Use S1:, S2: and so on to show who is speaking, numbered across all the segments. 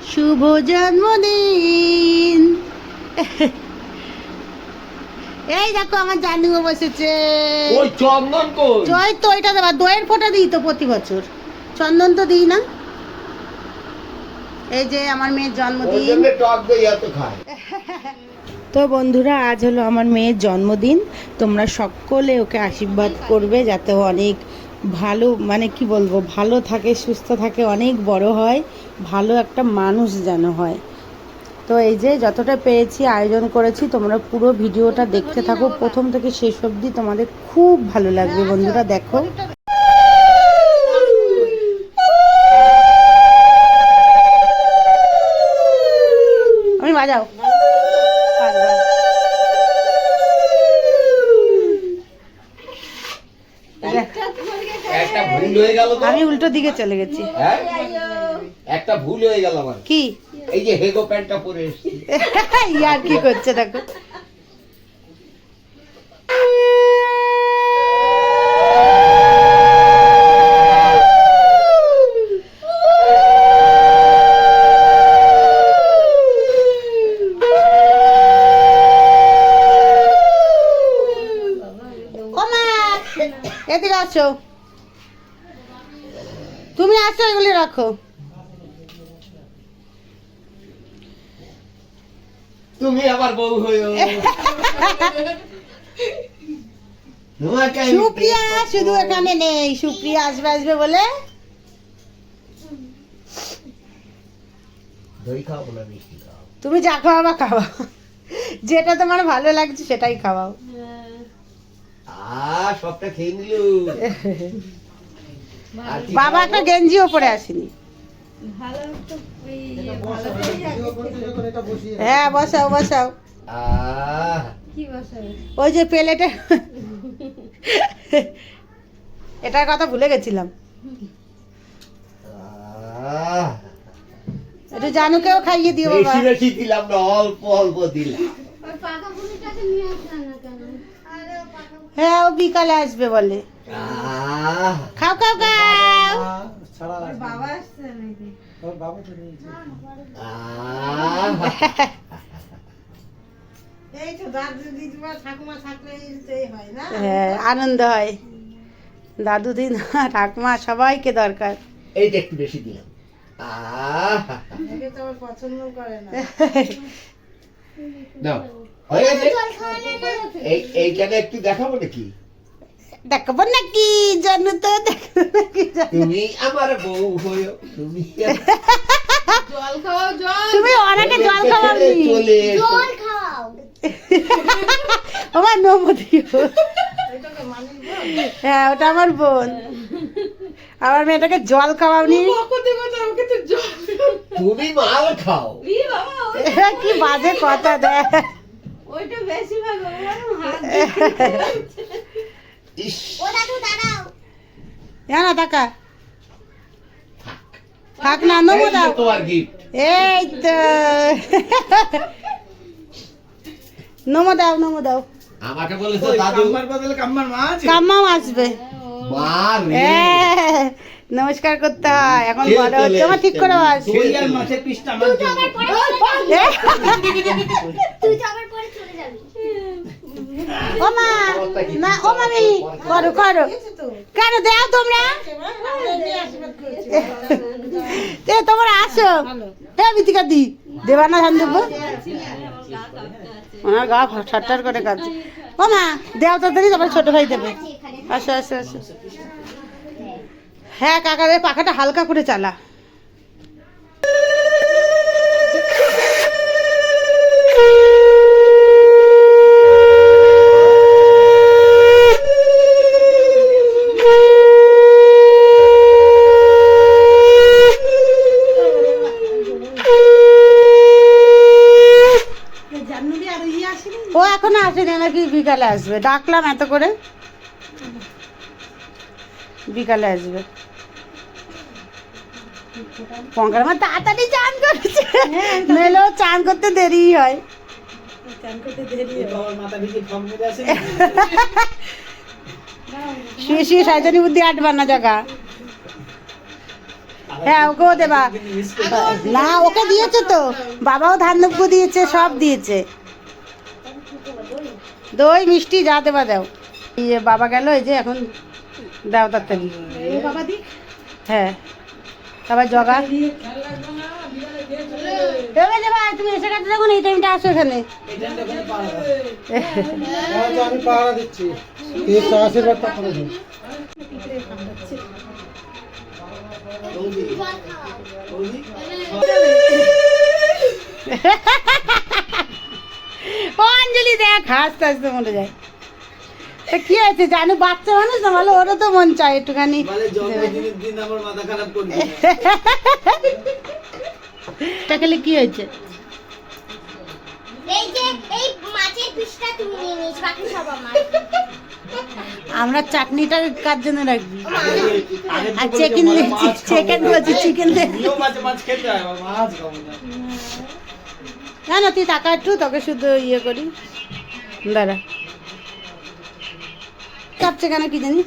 S1: শুভ জন্মদিন। এই দেখো আমার জানুও বসেছে।
S2: ওই চন্দন কই?
S1: জয় তো এটা দেবা, দইয়ের ফোঁটা দিই তো প্রতি বছর, চন্দন তো দিই না। এই যে আমার মেয়ের
S2: ওই
S1: জন্মদিন।
S2: জন্য টক দই এত খায়।
S1: তো বন্ধুরা, আজ হলো আমার মেয়ের জন্মদিন। তোমরা সকলে ওকে আশীর্বাদ করবে যাতে ও অনেক ভালো, মানে কি বলবো, ভালো থাকে, সুস্থ থাকে, অনেক বড় হয়, ভালো একটা মানুষ যেন হয়। তো এই যে যতটা পেরেছি আয়োজন করেছি, তোমরা পুরো ভিডিওটা দেখতে থাকো প্রথম থেকে শেষ অবধি, তোমাদের খুব ভালো লাগবে বন্ধুরা, দেখো। আমি বাজাও।
S2: একটা ভুল হয়ে গেল তো।
S1: আমি উল্টো দিকে চলে গেছি।
S2: হ্যাঁ? একটা ভুল হয়ে গেল আমার।
S1: কি
S2: এই যে হেগো প্যান্টটা পরে এসেছি।
S1: ইয়ার কি করছে দেখো। এদিকে আসো, তুমি আসো, এগুলি রাখো।
S2: তুমি আবার বউ হইও। তোমাকে আমি
S1: সুপ্রিয়া শুধু এখানে নেই, সুপ্রিয়া আসবে আসবে বলে।
S2: দই খাও না মিষ্টি খাও?
S1: তুমি যা খাওয়াবা খাওয়া, যেটা তোমার ভালো লাগছে সেটাই খাওয়াও।
S2: সবটা খেয়ে নিল।
S1: বাবা একটা গেঞ্জিও পরে আসেনি। হ্যাঁ বসাও বসাও। ওই যে প্লেটে, এটার কথা ভুলে গেছিলাম। একটু জানুকেও খাইয়ে দিও বাবা।
S2: বেশি বেশি দিলাম না, অল্প অল্প দিলাম।
S1: হ্যাঁ ও বিকালে আসবে বলে। খাও খাও খাও। হ্যাঁ আনন্দ হয়, দাদু দিদা ঠাকুমা সবাইকে দরকার।
S2: এই যে একটু বেশি দিলাম।
S1: পছন্দ করে না।
S2: নাও, হয়ে গেছে। এইখানে একটু দেখাবো নাকি?
S1: দেখাবো নাকি জানো তো, দেখাবো নাকি জানো?
S2: তুমি আমার বউ হইও, তুমি
S1: তুমি অনেকে জল খাওয়াবি।
S2: চলে এসো।
S1: আমার নবদিও। হ্যাঁ ওটা আমার বোন। আমার মেয়েটাকে জল খাওয়াবনি।
S2: তুমি মাল খাও।
S1: কি বাজে কথা দেয়।
S2: ইস,
S1: না টাকা থাক না, নমো
S2: এই যে
S1: দাও।
S2: তোমার গিফট।
S1: এই তো নমো দাও, নমো দাও।
S2: আমাকে বলেছো দাদু
S1: কাম্মাও আসবে।
S2: মা রে।
S1: হ্যাঁ, নমস্কার করতে হয়, এখন বড় হচ্ছে। আমার ঠিক করে বাস। ও মা, না ও মামি, করো করো, কেন দাও তোমরা, তোমরা আসো। হ্যাঁ বিতিকা দি দেবা না, ধান দেবো। আমার গা ছাট্টার করে কাঁদছে। ও মা দেও তাড়াতাড়ি, তারপরে ছোট ভাই দেবে। আসো আসো আসো। হ্যাঁ কাকাদের পাখাটা হালকা করে চালা। ও এখনো আসেনি, নাকি বিকালে আসবে, ডাকলাম এত করে। বিকালে আসবে। পঙ্কার মা তাড়াতাড়ি চান করেছে, নইলেও চান করতে দেরি হয়। শুয়ে শুয়ে শয়তানি বুদ্ধি আটবার না জায়গা। হ্যাঁ ওকেও দেবা। না ওকে দিয়েছে তো, বাবাও ধান দ্রব্য দিয়েছে, সব দিয়েছে, দই মিষ্টি যা দেবা দাও। ইয়ে বাবা গেল, এই যে এখন দাও তাড়াতাড়ি। বাবা দি, হ্যাঁ তারপর জগা দেবে দেবা। তুমি এসে গেছে যখন এই টাইমটা আসো এখানে।
S3: আমি পাহারা দিচ্ছি, আশীর্বাদটা করে দিন।
S1: ও অঞ্জলি দেখ হাসতে হাসতে মরে যায়। তা কি হয়েছে জানু, বাচ্চা মানুষ না, ভালো ওরও তো মন চায় একটুখানি। এটা খেলে কি হয়েছে? আমরা চাটনিটা কার জন্য রাখবি? আর চিকেন বলছি, চিকেন না না তুই টাকা একটু, তোকে শুধু ইয়ে করি দাঁড়া। কাঁপছে কেন কি জানি?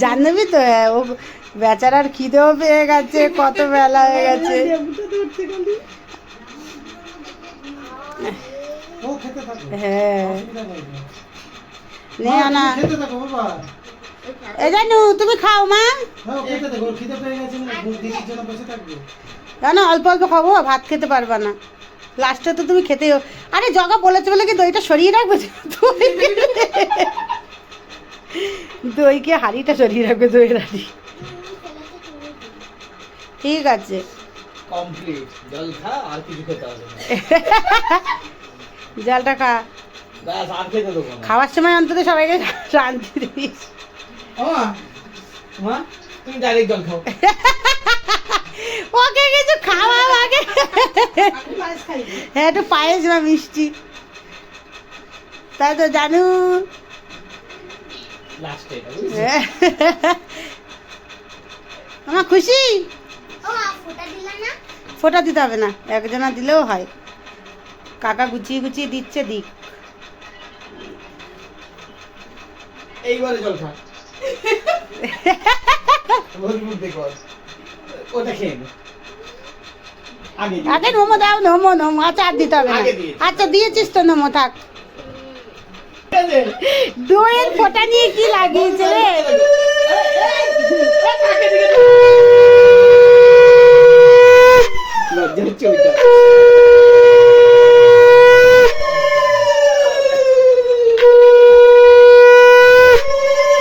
S1: জানবি তো ও বেচারার খিদেও পেয়ে গেছে, কত বেলা হয়ে গেছে। হ্যাঁ নে না এই জানু তুমি খাও মা, না অল্প অল্প খাবো, ভাত খেতে পারবা না, লাস্টে তো তুমি খেতেই। আরে জগা বলেছে বলে কি দইটা সরিয়ে রাখবে? দইকে হাঁড়িটা সরিয়ে রাখবে, দইয়ের হাঁড়ি। ঠিক আছে
S2: কমপ্লিট, জল খা, আর কিছু খেতে হবে না।
S1: জলটা খা,
S2: ব্যাস আর খেতে দেবো না।
S1: খাওয়ার সময় অন্তত সবাইকে শান্তি দিস।
S2: মা তুমি ডাইরেক্ট জল খাও।
S1: ওকে কিছু খাওয়া আগে। হ্যাঁ একটু পায়েস বা মিষ্টি, তাই তো জানু।
S2: লাস্টে
S1: আমার খুশি। ফোঁটা দিতে হবে না, একজনা দিলেও হয়। কাকা গুছিয়ে গুছিয়ে দিচ্ছে, দিক।
S2: এইবারে জল খা। ওটা খেয়ে নে।
S1: আগে নমো দাও, নমো নমো। আচ্ছা আর দিতে হবে না, আচ্ছা দিয়েছিস তো, নমো থাক। দইয়ের ফোঁটা নিয়ে কি লাগিয়েছে রে?
S2: লজ্জা হচ্ছে ওইটা।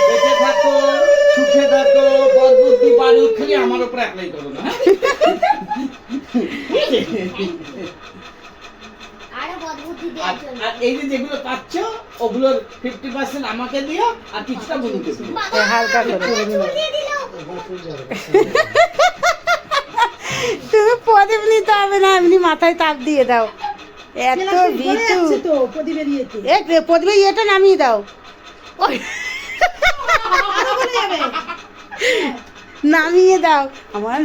S2: বেঁচে থাকো, সুখে থাকো, বদবুদ্ধি বাড়ুক, খালি আমার উপর অ্যাপ্লাই করো না। আর এই যে যেগুলো পাচ্ছ ওগুলোর 50% আমাকে দিও, আর কিছুটা বন্ধুকে দিও।
S1: হালকা করে তুমি প্রদীপ নিতে হবে না, এমনি মাথায় তাপ দিয়ে দাও। এত ভিতু প্রদীপে ইয়েটা নামিয়ে দাও, নামিয়ে দাও। আমার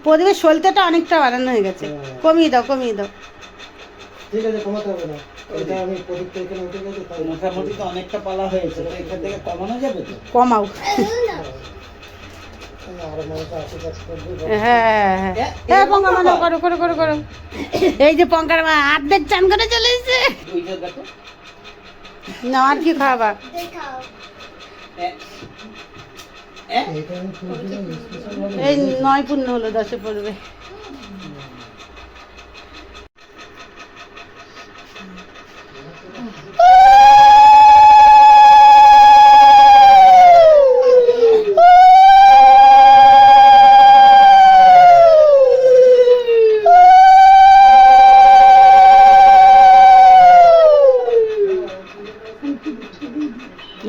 S1: প্রদীপের সলতেটা অনেকটা বাড়ানো হয়ে গেছে, কমিয়ে দাও কমিয়ে দাও।
S3: ঠিক আছে, কমাতে হবে না, এটা আমি প্রদীপটা এখানে উঠে গেছে, তাই
S2: মোটামুটি তো অনেকটা পালা হয়েছে, তো এখান থেকে কমানো যাবে তো।
S1: কমাও।
S3: আর মানুষ আশীর্বাদ করবে।
S1: হ্যাঁ হ্যাঁ হ্যাঁ পঙ্কা মানে করো করো করো করো। এই যে পঙ্কার মা অর্ধেক চান করে চলে এসেছে।
S2: ওইটা দেখো।
S1: না আর কি খাবা?
S3: এটা আমি ফুল দিলাম স্পেশাল ভাবে।
S1: এই 9 পূর্ণ হলো, 10 পড়বে।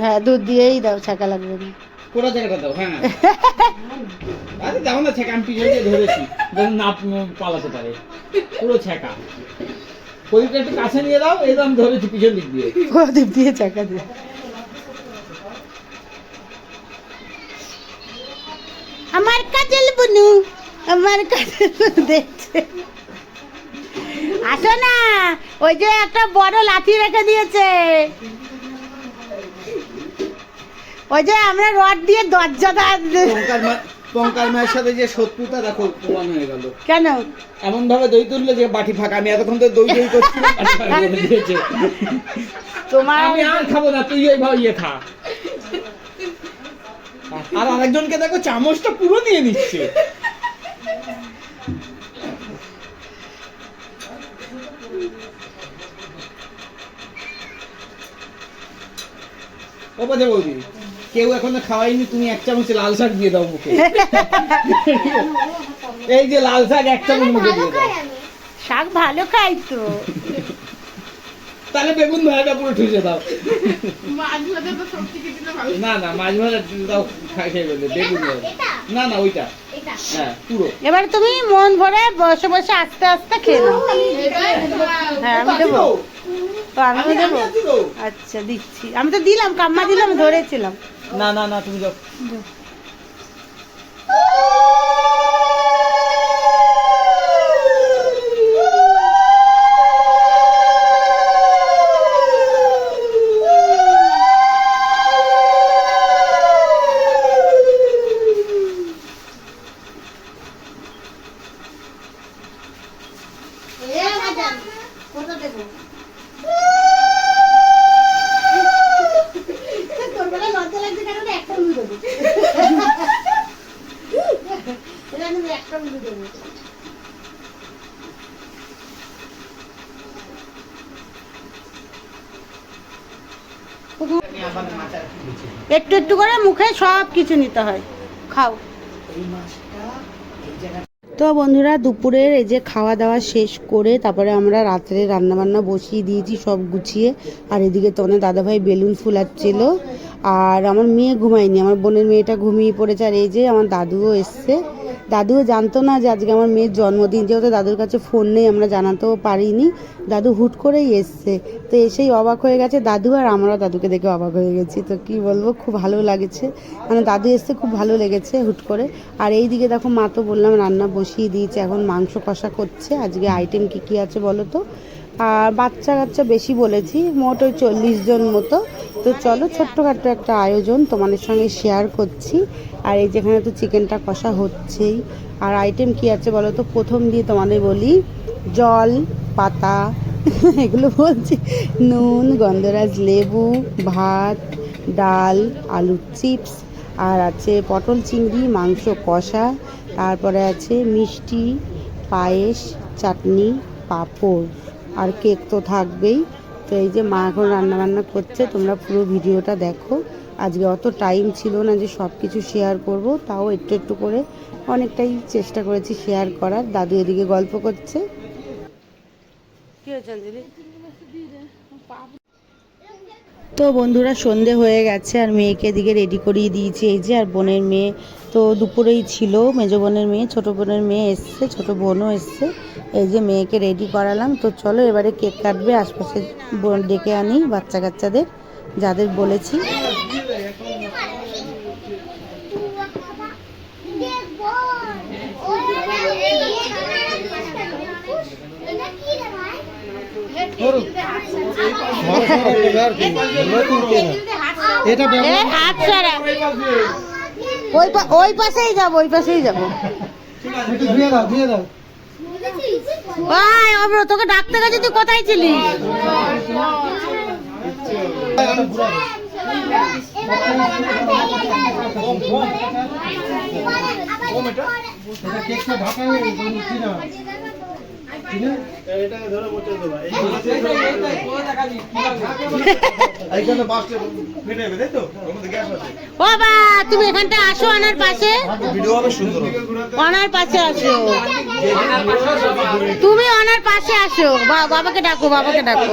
S1: হ্যাঁ দুধ দিয়েই দাও, ছাকা লাগবে না।
S2: পুরো জায়গাটা দাও। হ্যাঁ আরে দাও না, ছেঁকা আমি পিছন দিয়ে ধরেছি যেন না পালাতে পারে। পুরো ছেঁকা। প্রদীপটা একটু কাছে নিয়ে দাও, এই দাম ধরেছি পিছন দিক দিয়ে।
S1: প্রদীপ দিয়ে ছাকা দিয়ে। আমার কাজল বুনু, আমার কাজল বুনু দেখছে। আসো না, ওই যে একটা বড় লাঠি রেখে দিয়েছে, ওই যে আমরা রড দিয়ে দরজাটা।
S2: পঙ্কার মায়ের সাথে যে শত্রুতা দেখো প্রমাণ হয়ে গেল।
S1: কেন
S2: এমন ভাবে দই তুললে যে বাটি ফাঁকা। আমি এতক্ষণ তো দই দই করছিলাম, বাটি ফাঁকা করে দিয়েছে।
S1: তোমার
S2: আমি আর খাবো না, তুই ওই ভাই ইয়ে খা। আর আরেকজনকে দেখো চামচটা পুরো নিয়ে নিচ্ছে। ও বাজে বৌদি, কেউ এখনো খাওয়াইনি, তুমি এক চামচ লাল শাক দিয়ে দাও মুখে। এই যে লাল শাক এক চামচ মুখে দিয়ে দাও।
S1: শাক ভালো খাই তো।
S2: তাহলে বেগুন ভাজাটা পুরো ঠুসে দাও। না না, মাছ ভাজা দাও, খেয়ে ফেলবে। বেগুন ভাজা না না, ওইটা হ্যাঁ পুরো।
S1: এবার তুমি মন ভরে বসে বসে আস্তে আস্তে খেয়ে নাও। হ্যাঁ আমি দেবো, তো আমিও দেবো। আচ্ছা দিচ্ছি, আমি তো দিলাম, কাম্মা দিলাম, ধরেছিলাম।
S2: না না না, তুমি যাও।
S1: একটু একটু করে মুখে সব কিছু নিতে হয়, খাও। তো বন্ধুরা, দুপুরের এই যে খাওয়া দাওয়া শেষ করে তারপরে আমরা রাত্রে রান্নাবান্না বসিয়ে দিয়েছি সব গুছিয়ে। আর এদিকে তোমাদের দাদাভাই বেলুন ফুলাচ্ছিল, আর আমার মেয়ে ঘুমায়নি, আমার বোনের মেয়েটা ঘুমিয়ে পড়েছে। আর এই যে আমার দাদুও এসছে। দাদুও জানতো না যে আজকে আমার মেয়ের জন্মদিন, যেহেতু দাদুর কাছে ফোন নেই, আমরা জানাতেও পারিনি। দাদু হুট করেই এসছে, তো এসেই অবাক হয়ে গেছে দাদু, আর আমরাও দাদুকে দেখে অবাক হয়ে গেছি। তো কি বলবো, খুব ভালো লাগছে, মানে দাদু এসছে খুব ভালো লেগেছে হুট করে। আর এই দিকে দেখো, মা তো বললাম রান্না বসিয়ে দিয়েছে, এখন মাংস কষা করছে। আজকে আইটেম কী কী আছে বলো তো। আর বাচ্চা কাচ্চা বেশি বলেছি, মোট ওই 40 জন মতো। তো চলো, ছোট্টখাট্টো একটা আয়োজন তোমাদের সঙ্গে শেয়ার করছি। আর এই যেখানে তো চিকেনটা কষা হচ্ছেই। আর আইটেম কি আছে বলো তো, প্রথম দিয়ে তোমাদের বলি, জল পাতা এগুলো বলছি, নুন, গন্ধরাজ লেবু, ভাত, ডাল, আলুর চিপস, আর আছে পটল চিংড়ি মাংস কষা, তারপরে আছে মিষ্টি, পায়েস, চাটনি, পাঁপড়, আর কেক তো থাকবেই। তো এই যে মা এখন রান্নাবান্না করছে, তোমরা পুরো ভিডিওটা দেখো। আজকে অত টাইম ছিল না যে সব কিছু শেয়ার করব, তাও একটু একটু করে অনেকটাই চেষ্টা করেছি শেয়ার করার। দাদু এদিকে গল্প করছে। কি হয়েছে অঞ্জলি? তো বন্ধুরা, সন্ধে হয়ে গেছে, আর মেয়েকে এদিকে রেডি করিয়ে দিয়েছি। এই যে, আর বোনের মেয়ে তো দুপুরেই ছিল, মেজো বোনের মেয়ে, ছোটো বোনের মেয়ে এসছে, ছোটো বোনও এসছে। এই যে মেয়েকে রেডি করালাম। তো চলো এবারে কেক কাটবে, আশপাশে ডেকে আনি বাচ্চা কাচ্চাদের, যাদের বলেছি। ওই পাশেই যাবো, ওই পাশেই যাবো। তোকে ডাকতে গেছি, তুই কোথায় ছিলি? বাবা তুমি এখানটা আসো, আনার পাশে, অনার পাশে আসো, তুমি অনার পাশে আসো। বাবাকে ডাকো, বাবাকে ডাকো।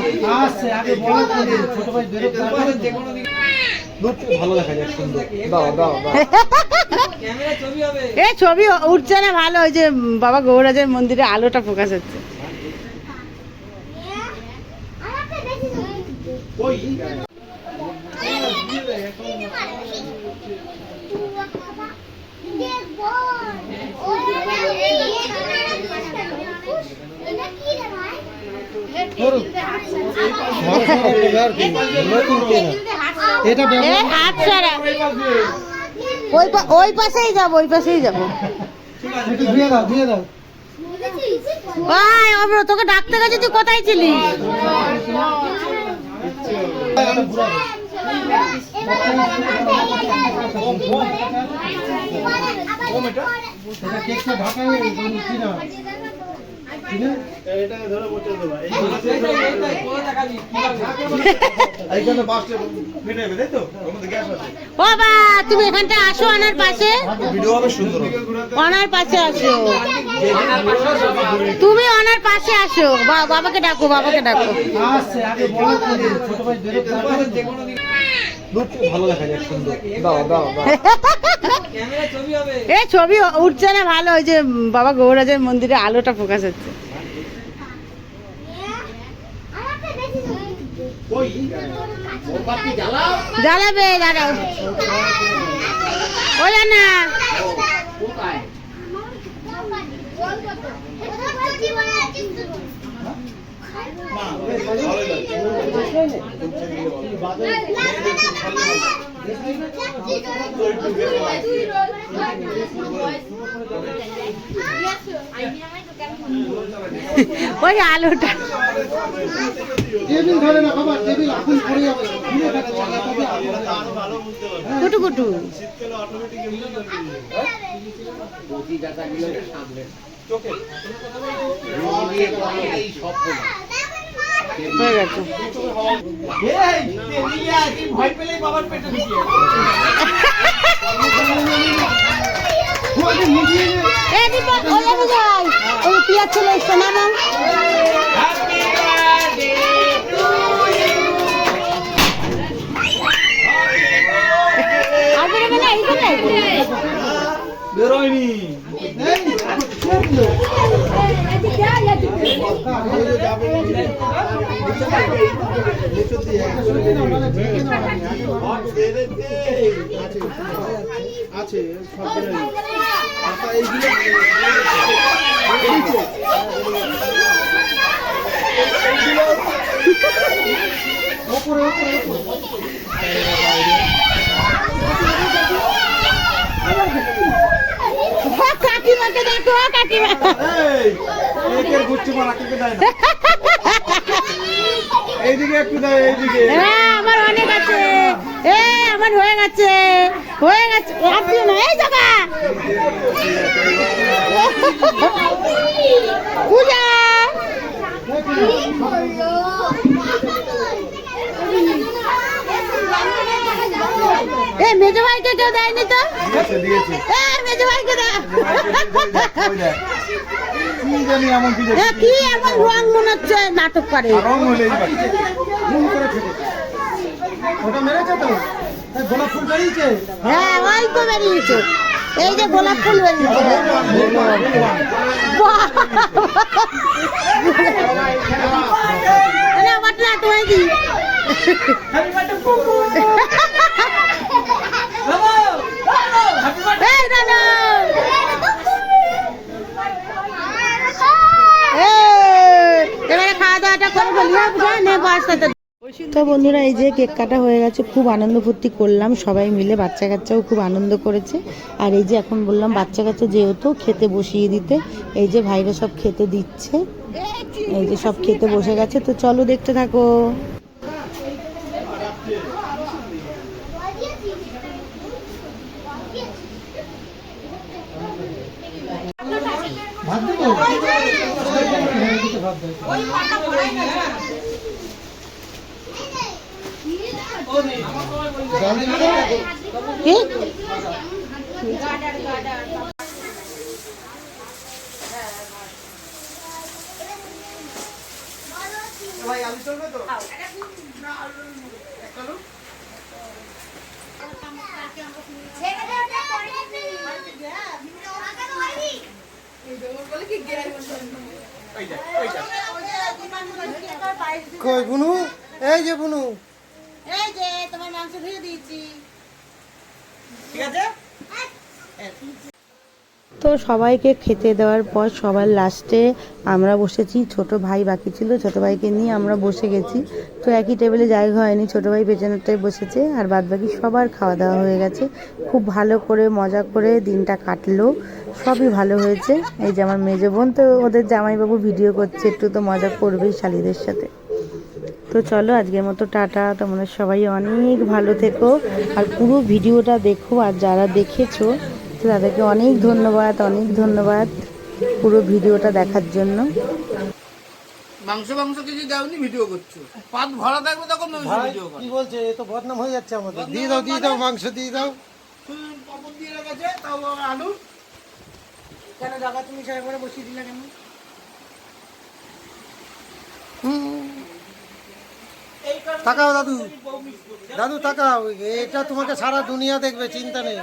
S1: এ ছবি উঠছে না ভালো, ওই যে বাবা গৌরাজের মন্দিরে আলোটা ফোকাস হচ্ছে।
S3: এটা
S1: এ হাত ছাড়া ওই পাশেই যাবো, ওই পাশেই যাবো।
S3: দিয়ে দাও, দিয়ে দাও।
S1: ওই অমর, তোকে ডাকতে গেছে, তুই কোথায় ছিলি?
S3: কেকটা ঢাকা
S1: ও বা, তুমি এখানটা আসো, আনার পাশে, অনার পাশে আসো, তুমি অনার পাশে আসো। বাবাকে ডাকো, বাবাকে ডাকো।
S3: আসছে আগে বলো, ছোট ভাই ভালো দেখা যায়, সুন্দর। দাও দাও দাও।
S1: এ ছবি উঠছে না ভালো, ওই যে বাবা গৌরাজের মন্দিরে আলোটা ফোকাস হচ্ছে। জ্বালাবে, দাঁড়াও, ও না, ওই আলোটা
S3: টেবিল ধরে না বাবা, টেবিল এখন পড়ে যাবে।
S1: কুটু কুটু হয়ে গেছে।
S2: ভয় পেলেই বাবার পেটে ঢুকিয়ে
S1: এ দীপক, ওই আমি যাই, ওই পিয়াজ চলে এসছে না না। আর বেরোবে না, এইখানে
S2: বেরোয়নি।
S3: আছে
S1: কাকিমাকে দেখো, কাকিমা
S3: এইদিকে একটু দাও, এইদিকে।
S1: হ্যাঁ, আমার অনেক আছে, এ আমার হয়ে গেছে, হয়ে গেছে। আপনিও না, এই জায়গা পূজা। এ মেজো ভাইকে কেউ দেয়নি তো? এ মেজো ভাইকে দে। এ কি এমন রং মনে হচ্ছে নাটক করে?
S3: ওটা মেরেছে তো, গোলাপ ফুল বেরিয়েছে।
S1: হ্যাঁ, ওই তো বেরিয়েছে, এই যে গোলাপ ফুল বেরিয়েছে। আমার না তোমায় দি। এই রানা, এবারে খাওয়া দাওয়াটা করে ফেলি। তো বন্ধুরা, এই যে কেক কাটা হয়ে গেছে, খুব আনন্দ ফুর্তি করলাম সবাই মিলে, বাচ্চা কাচ্চাও খুব আনন্দ করেছে। আর এই যে এখন বললাম বাচ্চা কাচ্চা যেহেতু খেতে বসিয়ে দিতে, এই যে ভাইরা সব খেতে দিচ্ছে, এই যে সব খেতে বসে গেছে। তো চলো দেখতে থাকো।
S3: ভাত দেবো? ভাত
S1: কি?
S3: কই বুনু? এই যে বুনু,
S1: এই যে তোমার মাংস ধুয়ে দিয়েছি।
S2: ঠিক আছে।
S1: তো সবাইকে খেতে দেওয়ার পর সবার লাস্টে আমরা বসেছি, ছোট ভাই বাকি ছিল, ছোট ভাইকে নিয়ে আমরা বসে গেছি। তো একই টেবিলে জায়গা হয়নি, ছোট ভাই পেছনেরটায় বসেছে আর বাদ বাকি সবার খাওয়া দাওয়া হয়ে গেছে। খুব ভালো করে মজা করে দিনটা কাটলো, সবই ভালো হয়েছে। এই যে আমার মেজো বোন, তো ওদের জামাইবাবু ভিডিও করছে, একটু তো মজা করবেই শালিদের সাথে। তো চলো আজকের মতো টাটা, তোমরা সবাই অনেক ভালো থেকো আর পুরো ভিডিওটা দেখো। আর যারা দেখেছো তো তাদেরকে অনেক ধন্যবাদ, অনেক ধন্যবাদ পুরো ভিডিওটা দেখার জন্য।
S2: মাংস মাংস কিছু দাওনি, ভিডিও করছো। পাত ভরা থাকবে তখন
S3: ভাই কি বলছে, এ তো বদনাম হয়ে যাচ্ছে আমাদের। দিয়ে দাও মাংস দিয়ে দাও।
S2: পাপড় দিয়ে রেখেছে, তাও আলু
S1: কেন জায়গা তুমি সাহেব করে বসিয়ে দিলে কেন?
S3: তাকাও দাদু, দাদু তাকাও, এটা তোমাকে সারা দুনিয়া দেখবে, চিন্তা নেই।